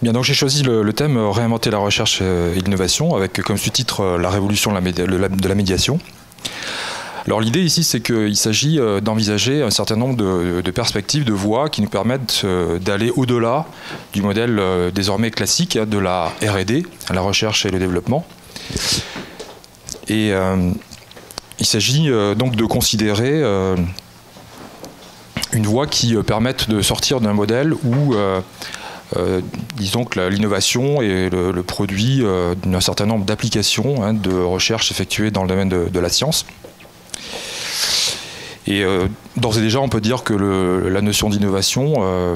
Bien, donc j'ai choisi le thème réinventer la recherche et l'innovation avec comme sous-titre la révolution de la médiation. Alors l'idée ici, c'est qu'il s'agit d'envisager un certain nombre de perspectives, de voies qui nous permettent d'aller au-delà du modèle désormais classique de la R&D, la recherche et le développement. Et il s'agit donc de considérer une voie qui permette de sortir d'un modèle où disons que l'innovation est le produit d'un certain nombre d'applications de recherche effectuées dans le domaine de la science. Et d'ores et déjà, on peut dire que la notion d'innovation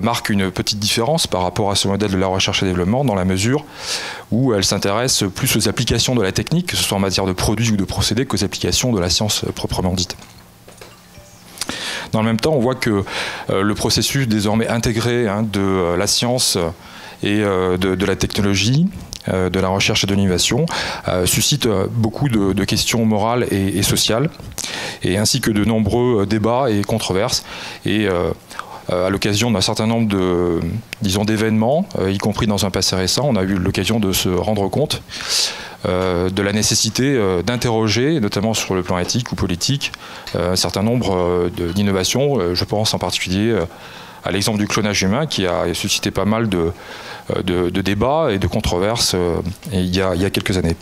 marque une petite différence par rapport à ce modèle de la recherche et développement, dans la mesure où elle s'intéresse plus aux applications de la technique, que ce soit en matière de produits ou de procédés, qu'aux applications de la science proprement dite. Dans le même temps, on voit que le processus désormais intégré de la science et de la technologie, de la recherche et de l'innovation, suscite beaucoup de questions morales et sociales, et ainsi que de nombreux débats et controverses. Et à l'occasion d'un certain nombre d'événements, y compris dans un passé récent, on a eu l'occasion de se rendre compte de la nécessité d'interroger, notamment sur le plan éthique ou politique, un certain nombre d'innovations. Je pense en particulier à l'exemple du clonage humain, qui a suscité pas mal de débats et de controverses il y a quelques années.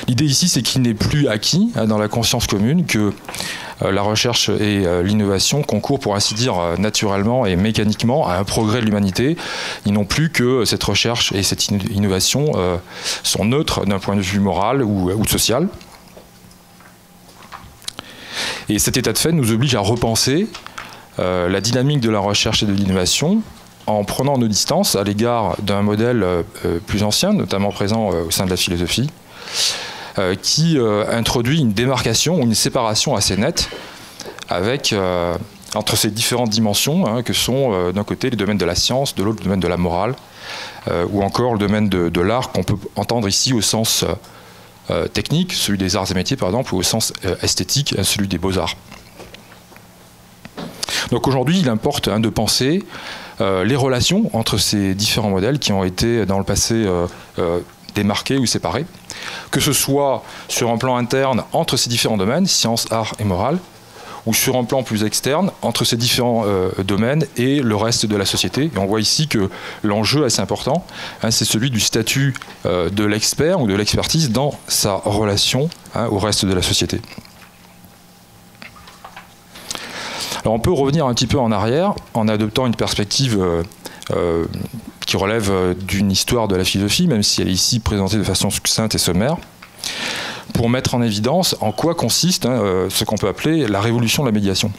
L'idée ici, c'est qu'il n'est plus acquis dans la conscience commune que la recherche et l'innovation concourent, pour ainsi dire, naturellement et mécaniquement à un progrès de l'humanité. Ils n'ont plus que cette recherche et cette innovation sont neutres d'un point de vue moral ou social. Et cet état de fait nous oblige à repenser la dynamique de la recherche et de l'innovation en prenant nos distances à l'égard d'un modèle plus ancien, notamment présent au sein de la philosophie, qui introduit une démarcation ou une séparation assez nette entre ces différentes dimensions que sont d'un côté les domaines de la science, de l'autre le domaine de la morale, ou encore le domaine de l'art qu'on peut entendre ici au sens technique, celui des arts et métiers par exemple, ou au sens esthétique, celui des beaux-arts. Donc aujourd'hui, il importe de penser les relations entre ces différents modèles qui ont été dans le passé démarqués ou séparés, que ce soit sur un plan interne entre ces différents domaines, sciences, art et morale, ou sur un plan plus externe entre ces différents domaines et le reste de la société. Et on voit ici que l'enjeu assez important, c'est celui du statut de l'expert ou de l'expertise dans sa relation au reste de la société. Alors on peut revenir un petit peu en arrière en adoptant une perspective qui relève d'une histoire de la philosophie, même si elle est ici présentée de façon succincte et sommaire, pour mettre en évidence en quoi consiste ce qu'on peut appeler la révolution de la médiation.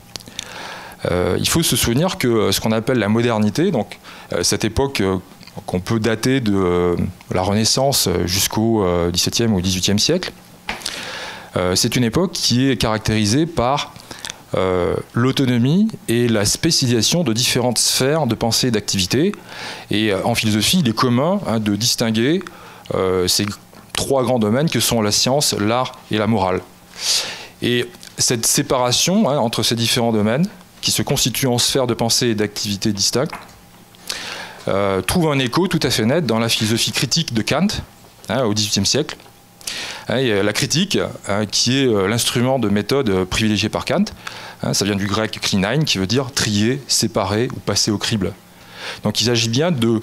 Il faut se souvenir que ce qu'on appelle la modernité, donc cette époque qu'on peut dater de la Renaissance jusqu'au XVIIe ou XVIIIe siècle, c'est une époque qui est caractérisée par l'autonomie et la spécialisation de différentes sphères de pensée et d'activité. Et en philosophie, il est commun de distinguer ces trois grands domaines que sont la science, l'art et la morale. Et cette séparation entre ces différents domaines, qui se constituent en sphères de pensée et d'activité distinctes, trouve un écho tout à fait net dans la philosophie critique de Kant au XVIIIe siècle. La critique, qui est l'instrument de méthode privilégié par Kant, ça vient du grec klinein, qui veut dire trier, séparer ou passer au crible. Donc il s'agit bien de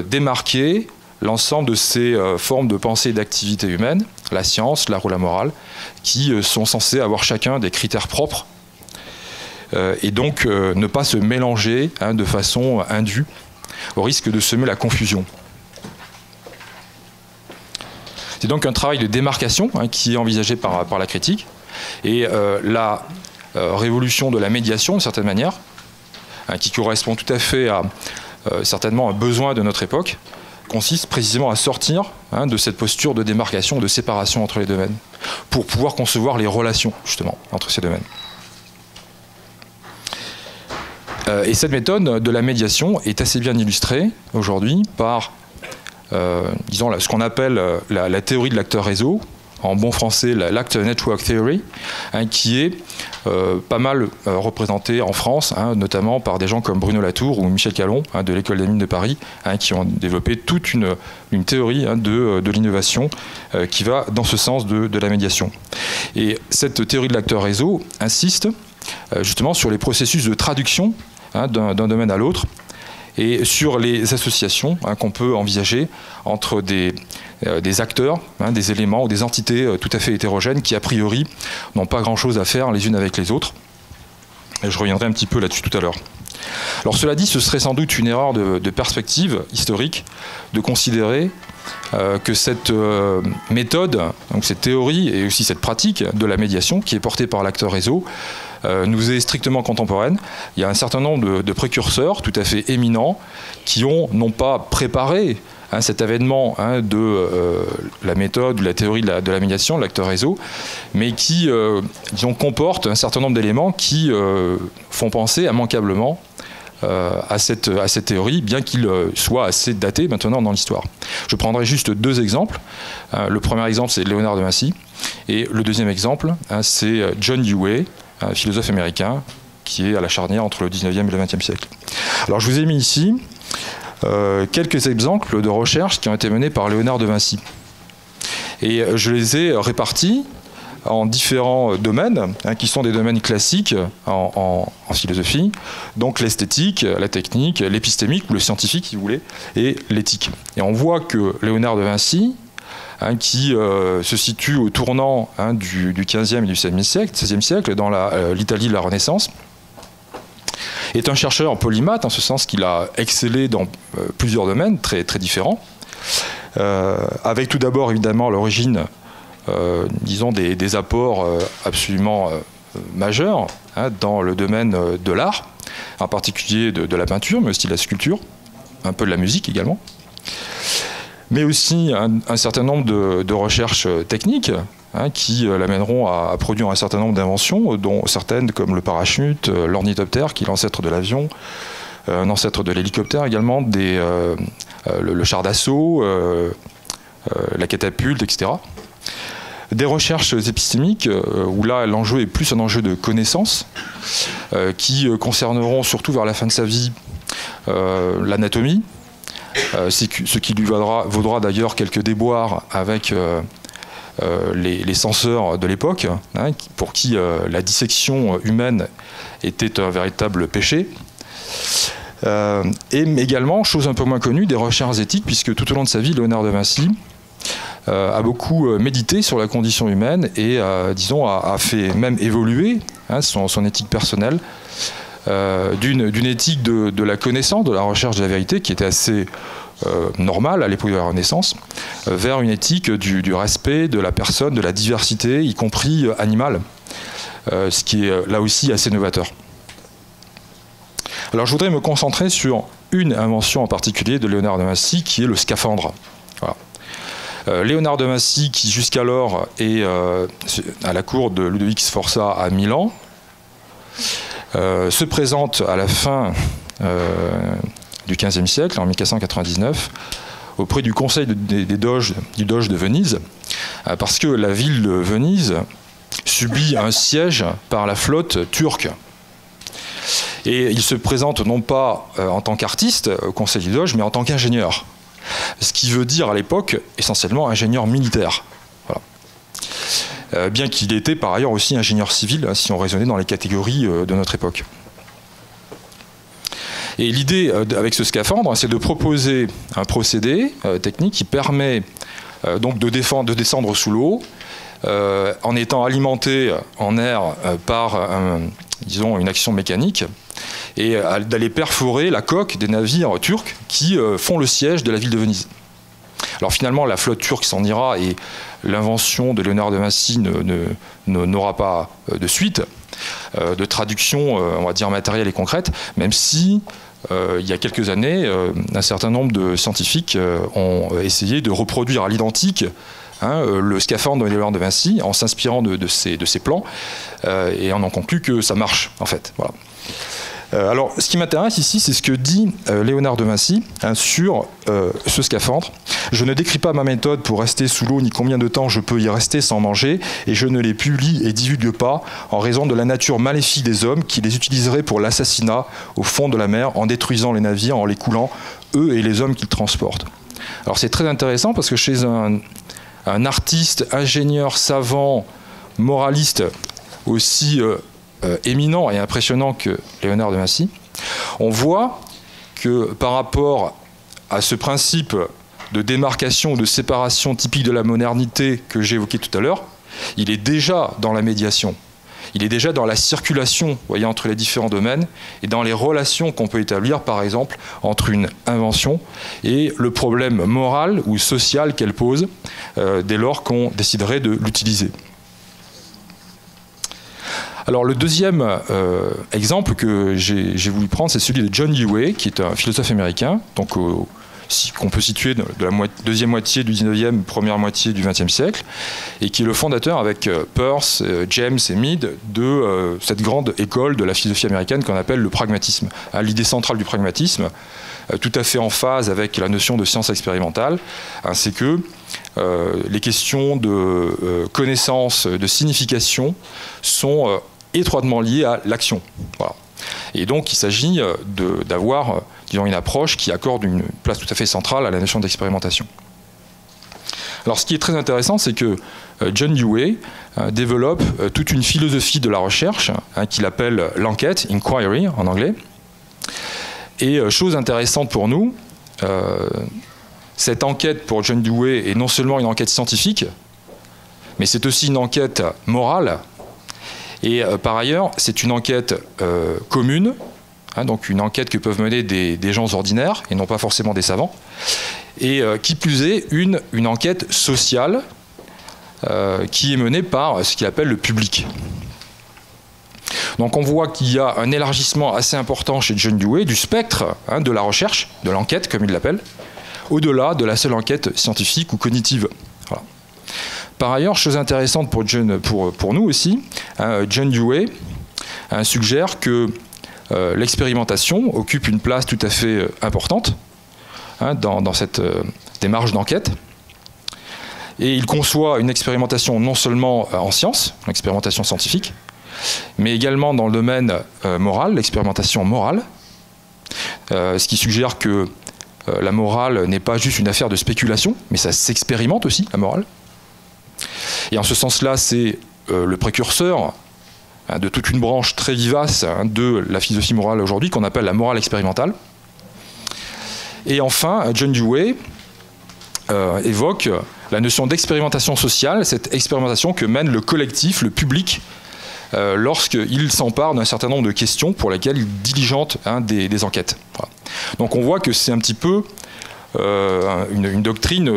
démarquer l'ensemble de ces formes de pensée et d'activité humaine, la science, l'art ou la morale, qui sont censés avoir chacun des critères propres, et donc ne pas se mélanger de façon indue, au risque de semer la confusion. C'est donc un travail de démarcation qui est envisagé par la critique. Et la révolution de la médiation, d'une certaine manière, qui correspond tout à fait à certainement un besoin de notre époque, consiste précisément à sortir de cette posture de démarcation, de séparation entre les domaines, pour pouvoir concevoir les relations, justement, entre ces domaines. Et cette méthode de la médiation est assez bien illustrée aujourd'hui par disons, ce qu'on appelle la théorie de l'acteur réseau, en bon français l'Act Network Theory, qui est pas mal représenté en France, notamment par des gens comme Bruno Latour ou Michel Callon de l'École des Mines de Paris, qui ont développé toute une théorie de l'innovation qui va dans ce sens de la médiation. Et cette théorie de l'acteur réseau insiste justement sur les processus de traduction d'un domaine à l'autre, et sur les associations qu'on peut envisager entre des acteurs, des éléments ou des entités tout à fait hétérogènes qui, a priori, n'ont pas grand-chose à faire les unes avec les autres. Et je reviendrai un petit peu là-dessus tout à l'heure. Alors cela dit, ce serait sans doute une erreur de perspective historique de considérer que cette méthode, donc cette théorie et aussi cette pratique de la médiation qui est portée par l'acteur réseau, nous est strictement contemporaine. Il y a un certain nombre de précurseurs tout à fait éminents qui ont non pas préparé cet avènement de la méthode ou la théorie de la médiation, de l'acteur réseau, mais qui disons, comportent un certain nombre d'éléments qui font penser immanquablement à cette théorie, bien qu'il soit assez daté maintenant dans l'histoire. Je prendrai juste deux exemples. Le premier exemple, c'est Léonard de Vinci, et le deuxième exemple, c'est John Dewey, un philosophe américain qui est à la charnière entre le 19e et le 20e siècle. Alors je vous ai mis ici quelques exemples de recherches qui ont été menées par Léonard de Vinci. Et je les ai répartis en différents domaines, qui sont des domaines classiques en philosophie, donc l'esthétique, la technique, l'épistémique, ou le scientifique si vous voulez, et l'éthique. Et on voit que Léonard de Vinci, qui se situe au tournant du XVe et du XVIe siècle, dans l'Italie de la Renaissance, est un chercheur polymathe, en ce sens qu'il a excellé dans plusieurs domaines très, très différents, avec tout d'abord évidemment à l'origine, disons, des apports absolument majeurs dans le domaine de l'art, en particulier de la peinture, mais aussi de la sculpture, un peu de la musique également, mais aussi un certain nombre de recherches techniques qui l'amèneront à produire un certain nombre d'inventions, dont certaines comme le parachute, l'ornithoptère, qui est l'ancêtre de l'avion, un ancêtre de l'hélicoptère également, le char d'assaut, la catapulte, etc. Des recherches épistémiques, où là l'enjeu est plus un enjeu de connaissance, qui concerneront surtout vers la fin de sa vie l'anatomie, ce qui lui vaudra d'ailleurs quelques déboires avec les censeurs de l'époque, pour qui la dissection humaine était un véritable péché. Et également, chose un peu moins connue, des recherches éthiques, puisque tout au long de sa vie, Léonard de Vinci a beaucoup médité sur la condition humaine et, disons, a fait même évoluer son éthique personnelle d'une éthique de la connaissance, de la recherche de la vérité, qui était assez normale à l'époque de la Renaissance, vers une éthique du respect de la personne, de la diversité, y compris animale, ce qui est là aussi assez novateur. Alors je voudrais me concentrer sur une invention en particulier de Léonard de Vinci, qui est le scaphandre. Voilà. Léonard de Vinci, qui jusqu'alors est à la cour de Ludovic Sforza à Milan, se présente à la fin du XVe siècle, en 1499, auprès du conseil du doge de Venise, parce que la ville de Venise subit un siège par la flotte turque. Et il se présente non pas en tant qu'artiste au conseil du doge, mais en tant qu'ingénieur. Ce qui veut dire à l'époque essentiellement ingénieur militaire. Voilà. Bien qu'il était par ailleurs aussi ingénieur civil, si on raisonnait dans les catégories de notre époque. Et l'idée avec ce scaphandre, c'est de proposer un procédé technique qui permet donc de descendre sous l'eau en étant alimenté en air par disons, une action mécanique, et d'aller perforer la coque des navires turcs qui font le siège de la ville de Venise. Alors finalement, la flotte turque s'en ira et l'invention de Léonard de Vinci n'aura pas de suite, de traduction, on va dire, matérielle et concrète, même si il y a quelques années, un certain nombre de scientifiques ont essayé de reproduire à l'identique le scaphandre de Léonard de Vinci en s'inspirant de ses plans, et on en conclut que ça marche, en fait. Voilà. Alors, ce qui m'intéresse ici, c'est ce que dit Léonard de Vinci sur ce scaphandre. Je ne décris pas ma méthode pour rester sous l'eau, ni combien de temps je peux y rester sans manger, et je ne les publie et divulgue pas en raison de la nature maléfique des hommes qui les utiliseraient pour l'assassinat au fond de la mer, en détruisant les navires, en les coulant, eux et les hommes qu'ils transportent. Alors, c'est très intéressant parce que chez un artiste, ingénieur, savant, moraliste aussi éminent et impressionnant que Léonard de Vinci, on voit que par rapport à ce principe de démarcation ou de séparation typique de la modernité que j'ai évoqué tout à l'heure, il est déjà dans la médiation. Il est déjà dans la circulation, voyez, entre les différents domaines et dans les relations qu'on peut établir, par exemple, entre une invention et le problème moral ou social qu'elle pose dès lors qu'on déciderait de l'utiliser. Alors le deuxième exemple que j'ai voulu prendre, c'est celui de John Dewey, qui est un philosophe américain, donc qu'on peut situer de la deuxième moitié du 19e, première moitié du 20e siècle, et qui est le fondateur avec Peirce, James et Mead de cette grande école de la philosophie américaine qu'on appelle le pragmatisme. L'idée centrale du pragmatisme, tout à fait en phase avec la notion de science expérimentale, c'est que les questions de connaissance, de signification sont étroitement liées à l'action. Voilà. Et donc il s'agit d'avoir disons, une approche qui accorde une place tout à fait centrale à la notion d'expérimentation. Alors ce qui est très intéressant, c'est que John Dewey développe toute une philosophie de la recherche qu'il appelle l'enquête, inquiry en anglais. Et chose intéressante pour nous, cette enquête pour John Dewey est non seulement une enquête scientifique, mais c'est aussi une enquête morale. Et par ailleurs, c'est une enquête commune, donc une enquête que peuvent mener des gens ordinaires, et non pas forcément des savants, et qui plus est, une enquête sociale qui est menée par ce qu'il appelle le public. Donc on voit qu'il y a un élargissement assez important chez John Dewey du spectre de la recherche, de l'enquête comme il l'appelle, au-delà de la seule enquête scientifique ou cognitive. Voilà. Par ailleurs, chose intéressante pour nous aussi, John Dewey suggère que l'expérimentation occupe une place tout à fait importante dans cette démarche d'enquête. Et il conçoit une expérimentation non seulement en sciences, l'expérimentation scientifique, mais également dans le domaine moral, l'expérimentation morale, ce qui suggère que la morale n'est pas juste une affaire de spéculation, mais ça s'expérimente aussi, la morale. Et en ce sens-là, c'est le précurseur de toute une branche très vivace de la philosophie morale aujourd'hui, qu'on appelle la morale expérimentale. Et enfin, John Dewey évoque la notion d'expérimentation sociale, cette expérimentation que mène le collectif, le public, lorsqu'il s'empare d'un certain nombre de questions pour lesquelles il diligente des enquêtes. Voilà. Donc on voit que c'est un petit peu une doctrine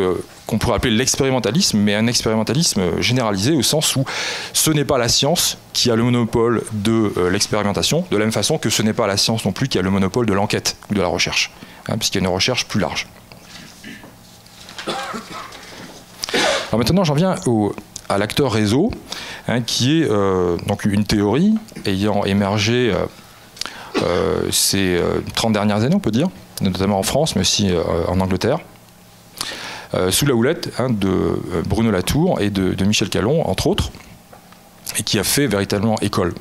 qu'on pourrait appeler l'expérimentalisme, mais un expérimentalisme généralisé au sens où ce n'est pas la science qui a le monopole de l'expérimentation, de la même façon que ce n'est pas la science non plus qui a le monopole de l'enquête ou de la recherche, puisqu'il y a une recherche plus large. Alors maintenant j'en viens à l'acteur réseau, qui est donc une théorie ayant émergé ces 30 dernières années, on peut dire, notamment en France, mais aussi en Angleterre, sous la houlette de Bruno Latour et de Michel Calon, entre autres, et qui a fait véritablement école.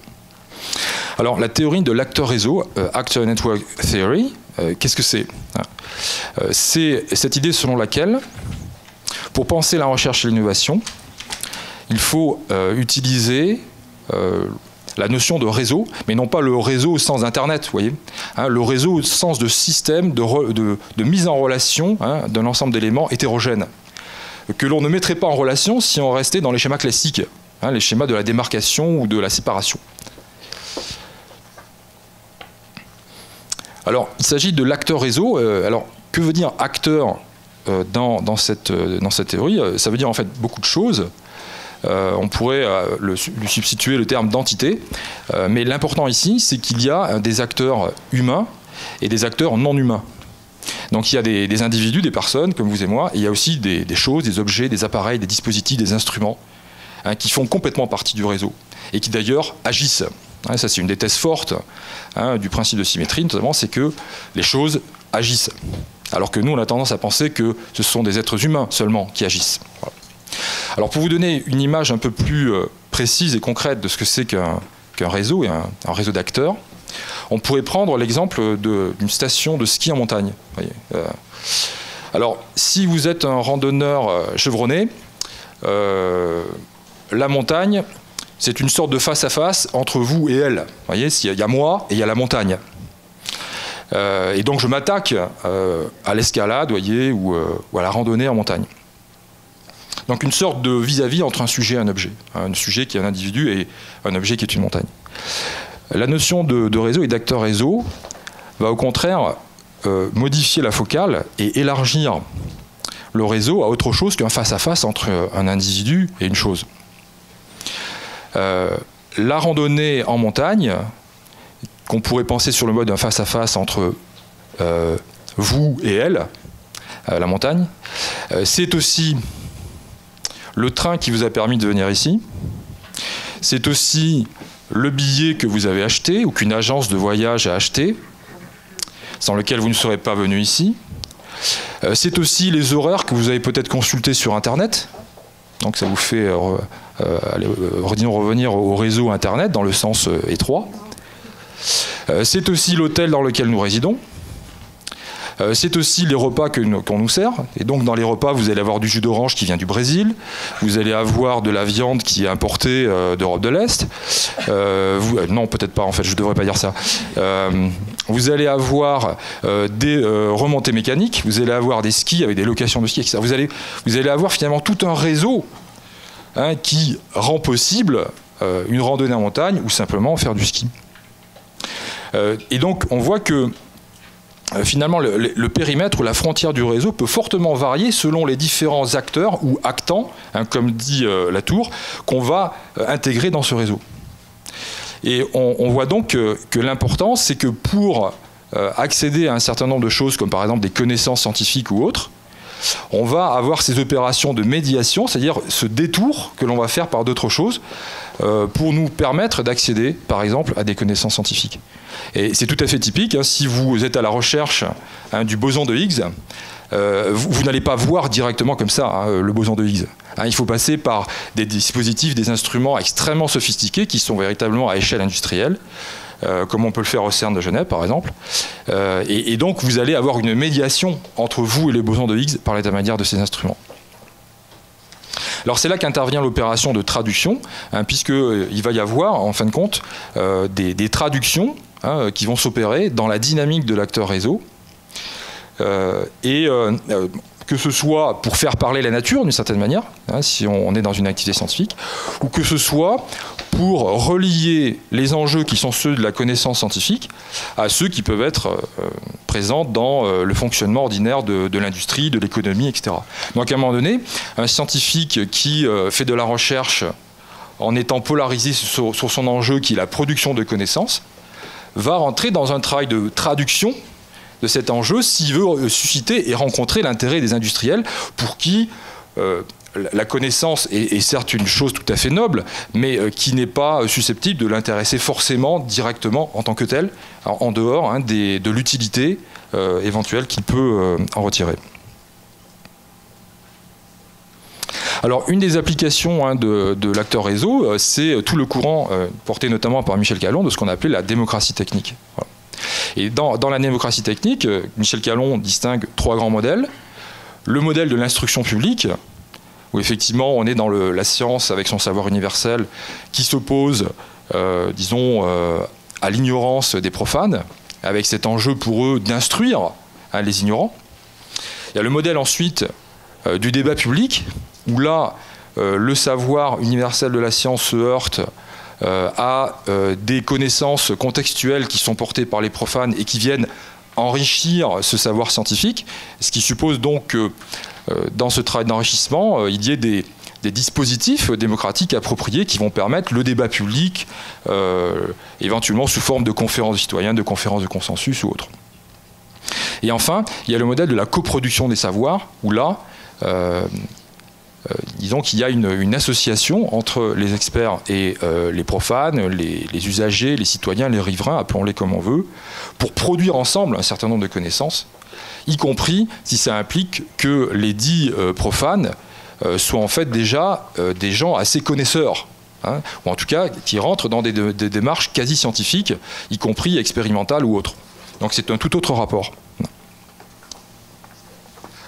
Alors, la théorie de l'acteur réseau, Actor Network Theory, qu'est-ce que c'est ? C'est cette idée selon laquelle, pour penser la recherche et l'innovation, il faut utiliser la notion de réseau, mais non pas le réseau au sens d'Internet, vous voyez, le réseau au sens de système de mise en relation d'un ensemble d'éléments hétérogènes, que l'on ne mettrait pas en relation si on restait dans les schémas classiques, les schémas de la démarcation ou de la séparation. Alors, il s'agit de l'acteur réseau. Alors, que veut dire acteur dans cette théorie ? Ça veut dire en fait beaucoup de choses. On pourrait lui substituer le terme d'entité, mais l'important ici, c'est qu'il y a des acteurs humains et des acteurs non humains. Donc il y a des individus, des personnes comme vous et moi, et il y a aussi des choses, des objets, des appareils, des dispositifs, des instruments qui font complètement partie du réseau et qui d'ailleurs agissent. Ça, c'est une des thèses fortes du principe de symétrie, notamment, c'est que les choses agissent. Alors que nous, on a tendance à penser que ce sont des êtres humains seulement qui agissent. Voilà. Alors, pour vous donner une image un peu plus précise et concrète de ce que c'est qu'un réseau et un réseau d'acteurs, on pourrait prendre l'exemple d'une station de ski en montagne. Voyez. Alors, si vous êtes un randonneur chevronné, la montagne, c'est une sorte de face-à-face entre vous et elle. Vous voyez, il y a moi et il y a la montagne. Et donc, je m'attaque à l'escalade, voyez, ou à la randonnée en montagne. Donc, une sorte de vis-à-vis entre un sujet et un objet. Un sujet qui est un individu et un objet qui est une montagne. La notion de réseau et d'acteur réseau va au contraire modifier la focale et élargir le réseau à autre chose qu'un face-à-face entre un individu et une chose. La randonnée en montagne, qu'on pourrait penser sur le mode d'un face-à-face entre vous et elle, la montagne, c'est aussi le train qui vous a permis de venir ici, c'est aussi le billet que vous avez acheté ou qu'une agence de voyage a acheté, sans lequel vous ne serez pas venu ici. C'est aussi les horaires que vous avez peut-être consultés sur Internet. Donc ça vous fait revenir au réseau Internet dans le sens étroit. C'est aussi l'hôtel dans lequel nous résidons. C'est aussi les repas qu'on nous sert. Et donc dans les repas, vous allez avoir du jus d'orange qui vient du Brésil. Vous allez avoir de la viande qui est importée d'Europe de l'Est. Non, peut-être pas en fait, je ne devrais pas dire ça. Vous allez avoir des remontées mécaniques. Vous allez avoir des skis avec des locations de skis, etc. Vous allez avoir finalement tout un réseau qui rend possible une randonnée en montagne ou simplement faire du ski. Et donc on voit que finalement, le périmètre ou la frontière du réseau peut fortement varier selon les différents acteurs ou actants, comme dit Latour, qu'on va intégrer dans ce réseau. Et on voit donc que l'important, c'est que pour accéder à un certain nombre de choses, comme par exemple des connaissances scientifiques ou autres, on va avoir ces opérations de médiation, c'est-à-dire ce détour que l'on va faire par d'autres choses, pour nous permettre d'accéder, par exemple, à des connaissances scientifiques. Et c'est tout à fait typique, si vous êtes à la recherche du boson de Higgs, vous n'allez pas voir directement comme ça le boson de Higgs. Il faut passer par des dispositifs, des instruments extrêmement sophistiqués qui sont véritablement à échelle industrielle, comme on peut le faire au CERN de Genève, par exemple. Et donc, vous allez avoir une médiation entre vous et les bosons de Higgs par l'intermédiaire de ces instruments. Alors c'est là qu'intervient l'opération de traduction, puisqu'il va y avoir, en fin de compte, des traductions qui vont s'opérer dans la dynamique de l'acteur réseau. Que ce soit pour faire parler la nature d'une certaine manière, si on est dans une activité scientifique, ou que ce soit pour relier les enjeux qui sont ceux de la connaissance scientifique à ceux qui peuvent être présents dans le fonctionnement ordinaire de l'industrie, de l'économie, etc. Donc à un moment donné, un scientifique qui fait de la recherche en étant polarisé sur son enjeu qui est la production de connaissances, va rentrer dans un travail de traduction de cet enjeu s'il veut susciter et rencontrer l'intérêt des industriels pour qui la connaissance est certes une chose tout à fait noble, mais qui n'est pas susceptible de l'intéresser forcément directement en tant que tel, en dehors de l'utilité éventuelle qu'il peut en retirer. Alors, une des applications de l'acteur réseau, c'est tout le courant porté notamment par Michel Callon de ce qu'on appelait la démocratie technique. Voilà. Et dans la démocratie technique, Michel Callon distingue 3 grands modèles. Le modèle de l'instruction publique, où effectivement on est dans la science avec son savoir universel qui s'oppose, disons, à l'ignorance des profanes, avec cet enjeu pour eux d'instruire les ignorants. Il y a le modèle ensuite du débat public, où là, le savoir universel de la science se heurte à des connaissances contextuelles qui sont portées par les profanes et qui viennent enrichir ce savoir scientifique, ce qui suppose donc que dans ce travail d'enrichissement, il y ait des dispositifs démocratiques appropriés qui vont permettre le débat public, éventuellement sous forme de conférences de citoyens, de conférences de consensus ou autres. Et enfin, il y a le modèle de la coproduction des savoirs, où là, disons qu'il y a une association entre les experts et les profanes, les usagers, les citoyens, les riverains, appelons-les comme on veut, pour produire ensemble un certain nombre de connaissances, y compris si ça implique que les dits profanes soient en fait déjà des gens assez connaisseurs, hein, ou en tout cas qui rentrent dans des démarches quasi scientifiques, y compris expérimentales ou autres. Donc c'est un tout autre rapport.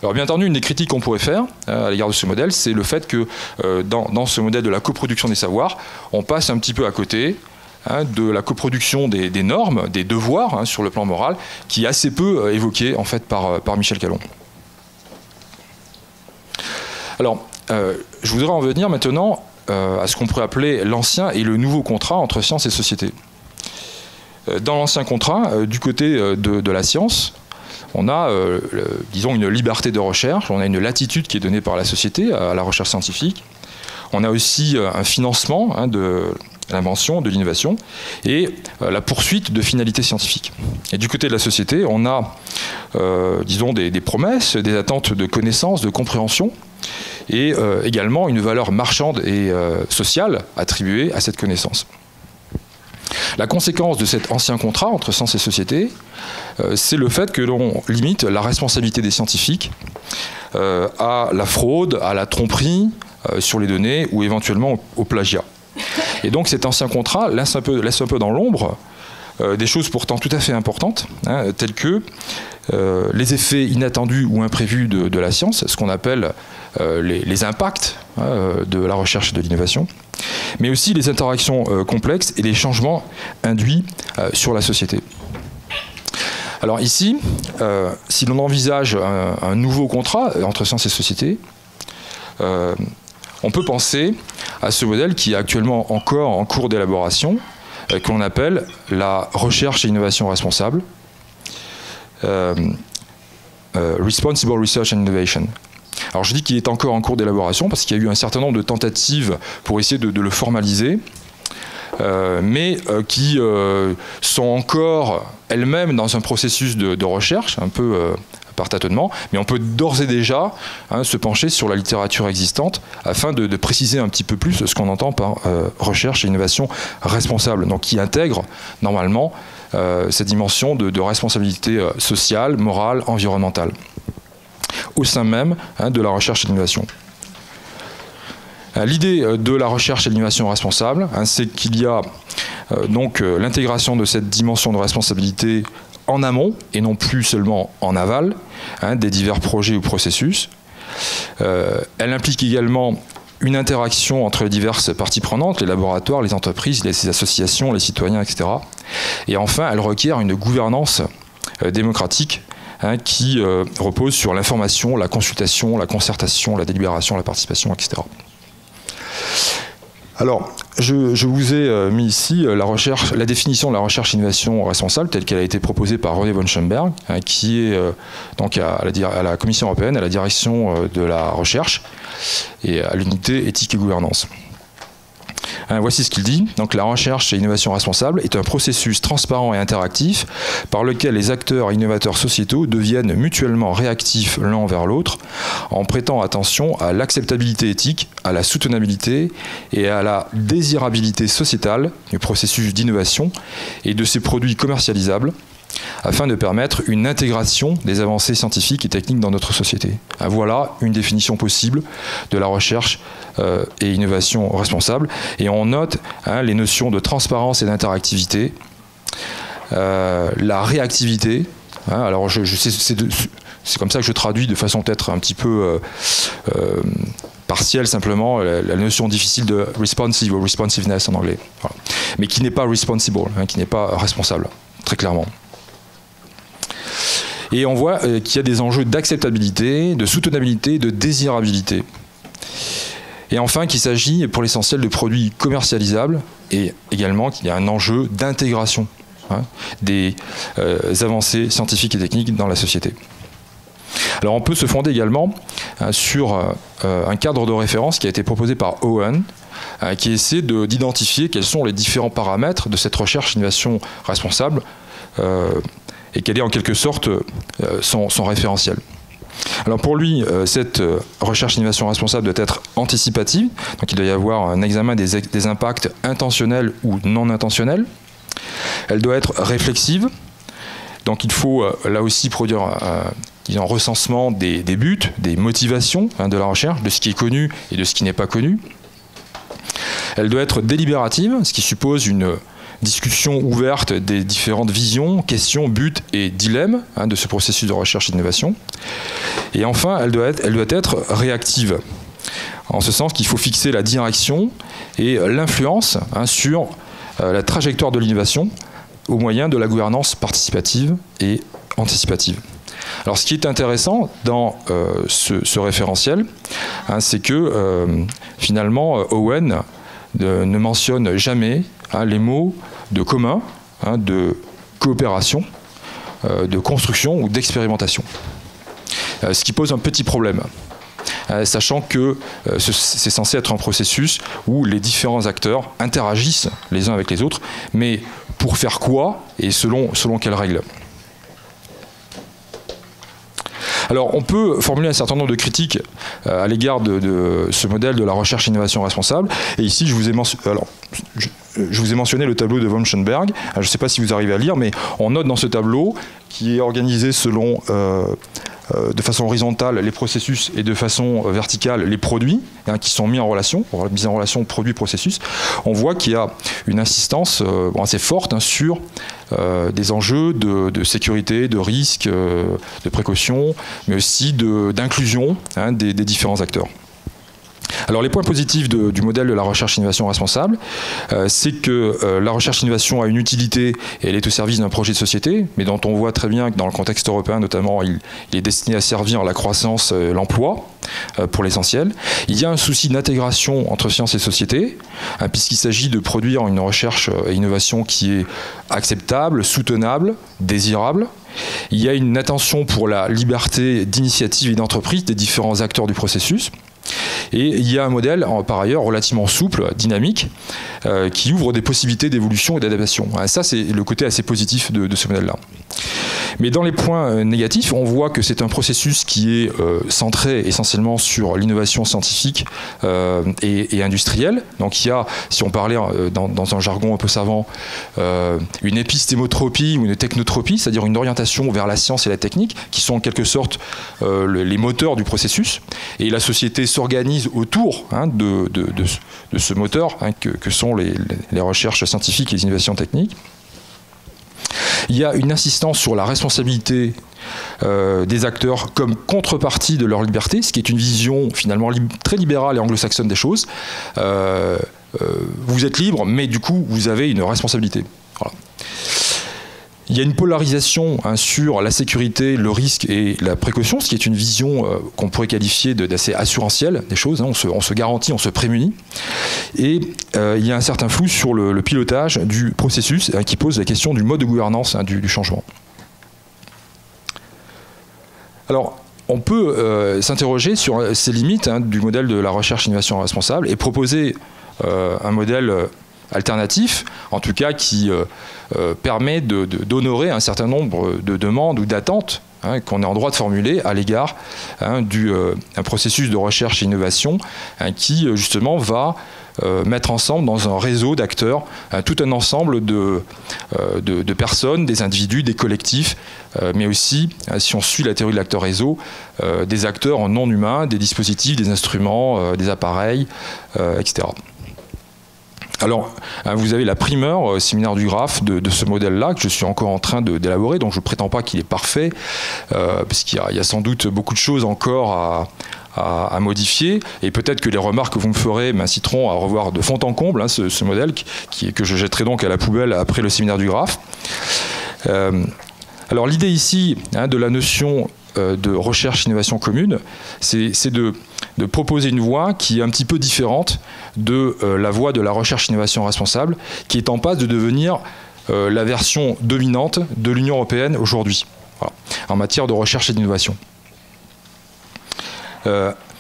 Alors bien entendu, une des critiques qu'on pourrait faire à l'égard de ce modèle, c'est le fait que dans ce modèle de la coproduction des savoirs, on passe un petit peu à côté de la coproduction des normes, des devoirs sur le plan moral, qui est assez peu évoqué en fait par Michel Callon. Alors, je voudrais en venir maintenant à ce qu'on pourrait appeler l'ancien et le nouveau contrat entre science et société. Dans l'ancien contrat, du côté de la science, on a, disons, une liberté de recherche, on a une latitude qui est donnée par la société à la recherche scientifique, on a aussi un financement de l'invention, de l'innovation, et la poursuite de finalités scientifiques. Et du côté de la société, on a, disons, des promesses, des attentes de connaissance, de compréhension, et également une valeur marchande et sociale attribuée à cette connaissance. La conséquence de cet ancien contrat entre science et société, c'est le fait que l'on limite la responsabilité des scientifiques à la fraude, à la tromperie sur les données ou éventuellement au plagiat. Et donc cet ancien contrat laisse un peu dans l'ombre des choses pourtant tout à fait importantes, telles que les effets inattendus ou imprévus de la science, ce qu'on appelle les impacts de la recherche et de l'innovation, mais aussi les interactions complexes et les changements induits sur la société. Alors ici, si l'on envisage un nouveau contrat entre science et société, on peut penser à ce modèle qui est actuellement encore en cours d'élaboration, qu'on appelle la recherche et innovation responsable, Responsible Research and Innovation. Alors je dis qu'il est encore en cours d'élaboration parce qu'il y a eu un certain nombre de tentatives pour essayer de le formaliser, mais qui sont encore elles-mêmes dans un processus de recherche, un peu par tâtonnement, mais on peut d'ores et déjà se pencher sur la littérature existante afin de préciser un petit peu plus ce qu'on entend par recherche et innovation responsable, donc qui intègre normalement cette dimension de responsabilité sociale, morale, environnementale, au sein même de la recherche et l'innovation. L'idée de la recherche et l'innovation responsable, c'est qu'il y a donc l'intégration de cette dimension de responsabilité en amont et non plus seulement en aval des divers projets ou processus. Elle implique également une interaction entre les diverses parties prenantes, les laboratoires, les entreprises, les associations, les citoyens, etc. Et enfin, elle requiert une gouvernance démocratique qui repose sur l'information, la consultation, la concertation, la délibération, la participation, etc. Alors, je vous ai mis ici la définition de la recherche-innovation responsable telle qu'elle a été proposée par René von Schönberg, qui est donc à la Commission européenne, à la direction de la recherche et à l'unité éthique et gouvernance. Voici ce qu'il dit. Donc, la recherche et innovation responsable est un processus transparent et interactif par lequel les acteurs et innovateurs sociétaux deviennent mutuellement réactifs l'un envers l'autre en prêtant attention à l'acceptabilité éthique, à la soutenabilité et à la désirabilité sociétale du processus d'innovation et de ses produits commercialisables afin de permettre une intégration des avancées scientifiques et techniques dans notre société. Voilà une définition possible de la recherche et innovation responsable. Et on note les notions de transparence et d'interactivité, la réactivité. Alors c'est comme ça que je traduis de façon peut-être un petit peu partielle simplement la notion difficile de responsive ou responsiveness en anglais. Voilà. Mais qui n'est pas responsible, qui n'est pas responsable, très clairement. Et on voit qu'il y a des enjeux d'acceptabilité, de soutenabilité, de désirabilité. Et enfin qu'il s'agit pour l'essentiel de produits commercialisables et également qu'il y a un enjeu d'intégration des avancées scientifiques et techniques dans la société. Alors on peut se fonder également sur un cadre de référence qui a été proposé par Owen, qui essaie d'identifier quels sont les différents paramètres de cette recherche-innovation responsable et quel est en quelque sorte son référentiel. Alors pour lui, cette recherche-innovation responsable doit être anticipative, donc il doit y avoir un examen des impacts intentionnels ou non intentionnels. Elle doit être réflexive, donc il faut là aussi produire un recensement des buts, des motivations de la recherche, de ce qui est connu et de ce qui n'est pas connu. Elle doit être délibérative, ce qui suppose une discussion ouverte des différentes visions, questions, buts et dilemmes de ce processus de recherche et d'innovation. Et enfin, elle doit être réactive, en ce sens qu'il faut fixer la direction et l'influence sur la trajectoire de l'innovation au moyen de la gouvernance participative et anticipative. Alors ce qui est intéressant dans ce référentiel, c'est que finalement Owen ne mentionne jamais les mots de commun, de coopération, de construction ou d'expérimentation. Ce qui pose un petit problème, sachant que c'est censé être un processus où les différents acteurs interagissent les uns avec les autres, mais pour faire quoi et selon quelles règles? Alors, on peut formuler un certain nombre de critiques à l'égard de ce modèle de la recherche-innovation responsable. Et ici, je vous ai mentionné le tableau de von Schoenberg. Je ne sais pas si vous arrivez à lire, mais on note dans ce tableau, qui est organisé selon, de façon horizontale, les processus et de façon verticale, les produits qui sont mis en relation produit-processus. On voit qu'il y a une insistance assez forte sur des enjeux de sécurité, de risque, de précaution, mais aussi d'inclusion des différents acteurs. Alors les points positifs du modèle de la recherche-innovation responsable, c'est que la recherche-innovation a une utilité et elle est au service d'un projet de société, mais dont on voit très bien que dans le contexte européen notamment, il est destiné à servir la croissance, l'emploi, pour l'essentiel. Il y a un souci d'intégration entre sciences et société, puisqu'il s'agit de produire une recherche et innovation qui est acceptable, soutenable, désirable. Il y a une attention pour la liberté d'initiative et d'entreprise des différents acteurs du processus. Et il y a un modèle, par ailleurs, relativement souple, dynamique, qui ouvre des possibilités d'évolution et d'adaptation. Ça, c'est le côté assez positif de ce modèle-là. Mais dans les points négatifs, on voit que c'est un processus qui est centré essentiellement sur l'innovation scientifique et industrielle. Donc il y a, si on parlait dans un jargon un peu savant, une épistémotropie ou une technotropie, c'est-à-dire une orientation vers la science et la technique, qui sont en quelque sorte les moteurs du processus. Et la société s'organise autour de ce moteur que sont les recherches scientifiques et les innovations techniques. Il y a une insistance sur la responsabilité des acteurs comme contrepartie de leur liberté, ce qui est une vision finalement très libérale et anglo-saxonne des choses. Vous êtes libre, mais du coup, vous avez une responsabilité. Voilà. Il y a une polarisation sur la sécurité, le risque et la précaution, ce qui est une vision qu'on pourrait qualifier d'assez assurantielle des choses. On se garantit, on se prémunit. Et il y a un certain flou sur le pilotage du processus qui pose la question du mode de gouvernance du changement. Alors, on peut s'interroger sur ces limites du modèle de la recherche-innovation responsable et proposer un modèle alternatif, en tout cas qui permet d'honorer un certain nombre de demandes ou d'attentes qu'on est en droit de formuler à l'égard d'un processus de recherche et innovation qui justement va mettre ensemble dans un réseau d'acteurs tout un ensemble de personnes, des individus, des collectifs, mais aussi, si on suit la théorie de l'acteur réseau, des acteurs non humains, des dispositifs, des instruments, des appareils, etc. Alors, vous avez la primeur au séminaire du Graphe de ce modèle-là, que je suis encore en train d'élaborer, donc je ne prétends pas qu'il est parfait, parce qu'il y a sans doute beaucoup de choses encore à modifier, et peut-être que les remarques que vous me ferez m'inciteront à revoir de fond en comble ce modèle, que je jetterai donc à la poubelle après le séminaire du Graphe. Alors l'idée ici de la notion de recherche-innovation commune, c'est de proposer une voie qui est un petit peu différente de la voie de la recherche-innovation responsable, qui est en passe de devenir la version dominante de l'Union européenne aujourd'hui, voilà, en matière de recherche et d'innovation.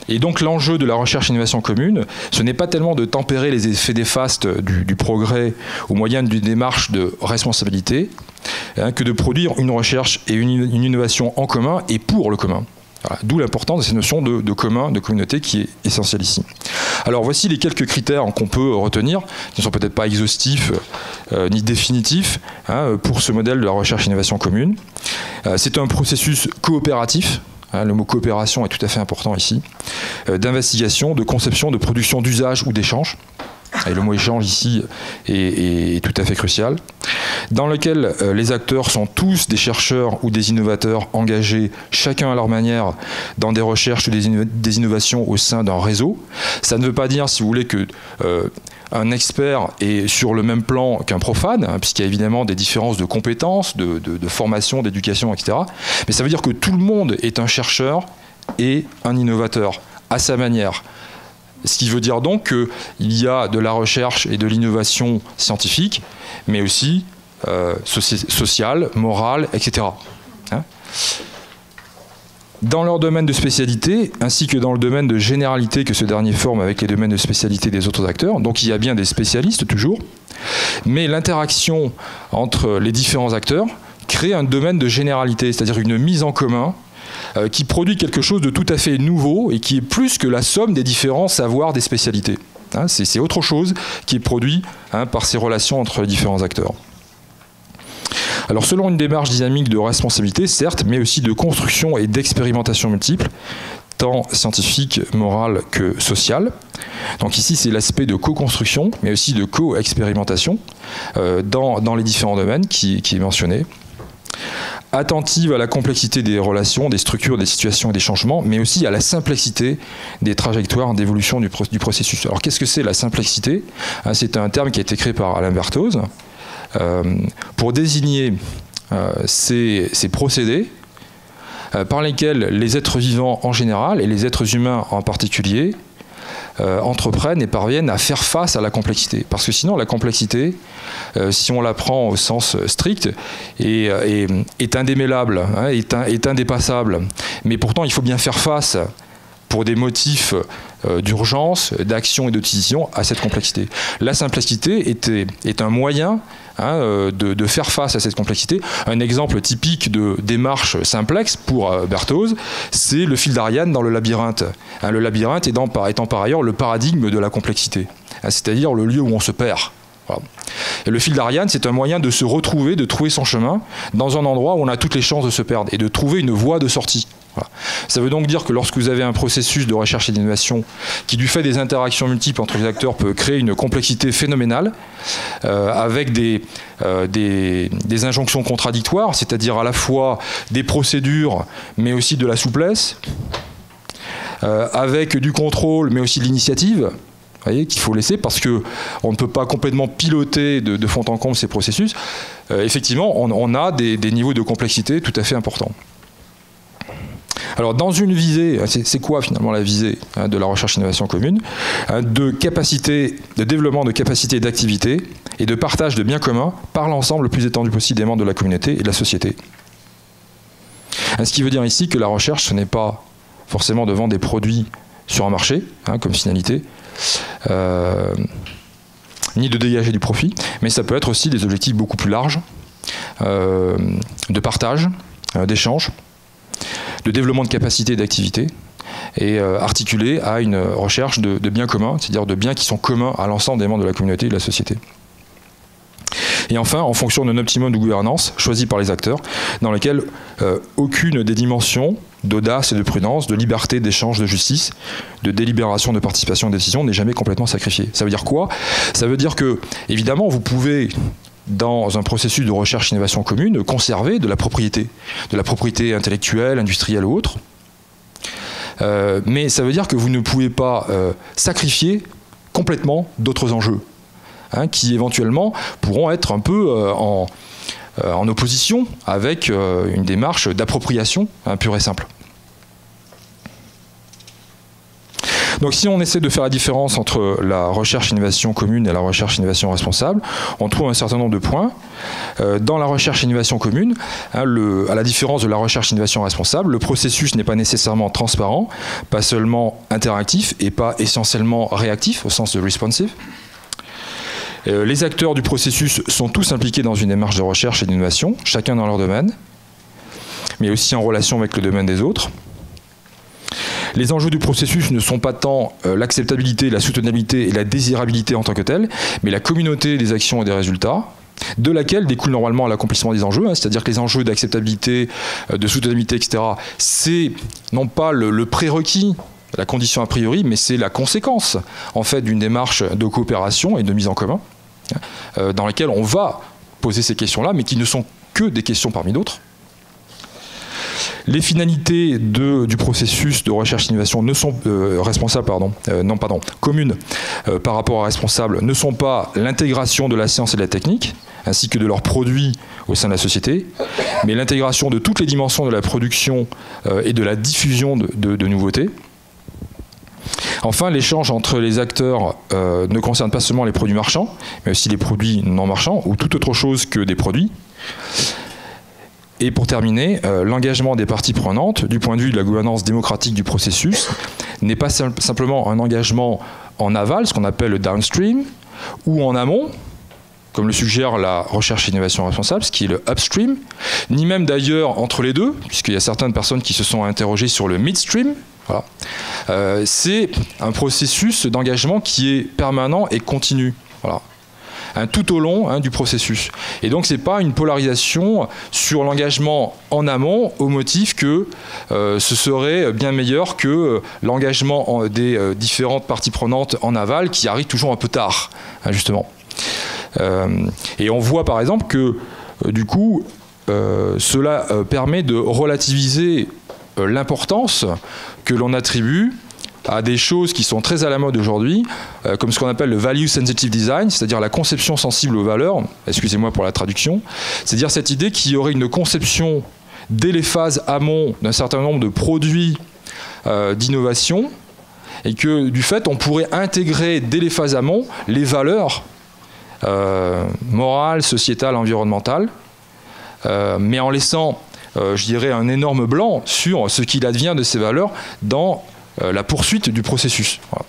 Et donc l'enjeu de la recherche-innovation commune, ce n'est pas tellement de tempérer les effets néfastes du progrès au moyen d'une démarche de responsabilité, que de produire une recherche et une innovation en commun et pour le commun. Voilà. D'où l'importance de cette notion de commun, de communauté qui est essentielle ici. Alors voici les quelques critères qu'on peut retenir, qui ne sont peut-être pas exhaustifs ni définitifs pour ce modèle de la recherche-innovation commune. C'est un processus coopératif. Le mot coopération est tout à fait important ici, d'investigation, de conception, de production, d'usage ou d'échange. Et le mot échange ici est tout à fait crucial, dans lequel les acteurs sont tous des chercheurs ou des innovateurs engagés, chacun à leur manière, dans des recherches ou des innovations au sein d'un réseau. Ça ne veut pas dire, si vous voulez, que un expert est sur le même plan qu'un profane, puisqu'il y a évidemment des différences de compétences, de formation, d'éducation, etc. Mais ça veut dire que tout le monde est un chercheur et un innovateur, à sa manière. Ce qui veut dire donc qu'il y a de la recherche et de l'innovation scientifique, mais aussi sociale, morale, etc. Dans leur domaine de spécialité, ainsi que dans le domaine de généralité que ce dernier forme avec les domaines de spécialité des autres acteurs, donc il y a bien des spécialistes toujours, mais l'interaction entre les différents acteurs crée un domaine de généralité, c'est-à-dire une mise en commun qui produit quelque chose de tout à fait nouveau et qui est plus que la somme des différents savoirs des spécialités. C'est autre chose qui est produit par ces relations entre les différents acteurs. Alors selon une démarche dynamique de responsabilité, certes, mais aussi de construction et d'expérimentation multiples, tant scientifique, morale que sociale. Donc ici, c'est l'aspect de co-construction, mais aussi de co-expérimentation dans les différents domaines qui est mentionné. Attentive à la complexité des relations, des structures, des situations et des changements, mais aussi à la simplicité des trajectoires d'évolution du processus. Alors qu'est-ce que c'est la simplicité? C'est un terme qui a été créé par Alain Berthoz pour désigner ces procédés par lesquels les êtres vivants en général et les êtres humains en particulier entreprennent et parviennent à faire face à la complexité. Parce que sinon, la complexité, si on la prend au sens strict, est indémêlable, est indépassable. Mais pourtant, il faut bien faire face, pour des motifs d'urgence, d'action et de décision, à cette complexité. La simplicité est un moyen de faire face à cette complexité. Un exemple typique de démarche simplex pour Berthoz, c'est le fil d'Ariane dans le labyrinthe. Le labyrinthe étant par ailleurs le paradigme de la complexité, c'est-à-dire le lieu où on se perd. Voilà. Et le fil d'Ariane, c'est un moyen de se retrouver, de trouver son chemin dans un endroit où on a toutes les chances de se perdre et de trouver une voie de sortie. Voilà. Ça veut donc dire que lorsque vous avez un processus de recherche et d'innovation qui, du fait des interactions multiples entre les acteurs, peut créer une complexité phénoménale, avec des injonctions contradictoires, c'est-à-dire à la fois des procédures, mais aussi de la souplesse, avec du contrôle, mais aussi de l'initiative, qu'il faut laisser parce qu'on ne peut pas complètement piloter de fond en comble ces processus. Effectivement, on a des niveaux de complexité tout à fait importants. Alors dans une visée, c'est quoi finalement la visée de la recherche-innovation commune? De capacité, de développement de capacités d'activité et de partage de biens communs par l'ensemble le plus étendu possible des membres de la communauté et de la société. Ce qui veut dire ici que la recherche, ce n'est pas forcément de vendre des produits sur un marché, comme finalité, ni de dégager du profit, mais ça peut être aussi des objectifs beaucoup plus larges, de partage, d'échange, de développement de capacités d'activité, et articulé à une recherche de biens communs, c'est-à-dire de biens qui sont communs à l'ensemble des membres de la communauté et de la société. Et enfin, en fonction d'un optimum de gouvernance choisi par les acteurs, dans lequel aucune des dimensions d'audace et de prudence, de liberté, d'échange, de justice, de délibération, de participation, de décision n'est jamais complètement sacrifiée. Ça veut dire quoi? Ça veut dire que, évidemment, vous pouvez, dans un processus de recherche-innovation commune, conserver de la propriété intellectuelle, industrielle ou autre. Mais ça veut dire que vous ne pouvez pas sacrifier complètement d'autres enjeux, qui éventuellement pourront être un peu en opposition avec une démarche d'appropriation pure et simple. Donc si on essaie de faire la différence entre la recherche-innovation commune et la recherche-innovation responsable, on trouve un certain nombre de points. Dans la recherche-innovation commune, à la différence de la recherche-innovation responsable, le processus n'est pas nécessairement transparent, pas seulement interactif et pas essentiellement réactif au sens de responsive. Les acteurs du processus sont tous impliqués dans une démarche de recherche et d'innovation, chacun dans leur domaine, mais aussi en relation avec le domaine des autres. Les enjeux du processus ne sont pas tant l'acceptabilité, la soutenabilité et la désirabilité en tant que telle, mais la communauté des actions et des résultats, de laquelle découle normalement l'accomplissement des enjeux, hein, c'est-à-dire que les enjeux d'acceptabilité, de soutenabilité, etc., c'est non pas le prérequis, la condition a priori, mais c'est la conséquence en fait d'une démarche de coopération et de mise en commun, dans laquelle on va poser ces questions-là, mais qui ne sont que des questions parmi d'autres. Les finalités du processus de recherche-innovation ne sont communes par rapport à responsable ne sont pas l'intégration de la science et de la technique, ainsi que de leurs produits au sein de la société, mais l'intégration de toutes les dimensions de la production et de la diffusion de nouveautés. Enfin, l'échange entre les acteurs ne concerne pas seulement les produits marchands, mais aussi les produits non marchands ou toute autre chose que des produits. Et pour terminer, l'engagement des parties prenantes, du point de vue de la gouvernance démocratique du processus, n'est pas simplement un engagement en aval, ce qu'on appelle le downstream, ou en amont, comme le suggère la recherche et innovation responsable, ce qui est le upstream, ni même d'ailleurs entre les deux, puisqu'il y a certaines personnes qui se sont interrogées sur le midstream. Voilà. C'est un processus d'engagement qui est permanent et continu. Voilà. Tout au long du processus. Et donc, ce n'est pas une polarisation sur l'engagement en amont au motif que ce serait bien meilleur que l'engagement des différentes parties prenantes en aval qui arrive toujours un peu tard, justement. Et on voit par exemple que, du coup, cela permet de relativiser l'importance que l'on attribue à des choses qui sont très à la mode aujourd'hui, comme ce qu'on appelle le value sensitive design, c'est-à-dire la conception sensible aux valeurs, excusez-moi pour la traduction, c'est-à-dire cette idée qu'il y aurait une conception dès les phases amont d'un certain nombre de produits d'innovation, et que du fait on pourrait intégrer dès les phases amont les valeurs morales, sociétales, environnementales, mais en laissant, je dirais, un énorme blanc sur ce qu'il advient de ces valeurs dans la poursuite du processus. Voilà.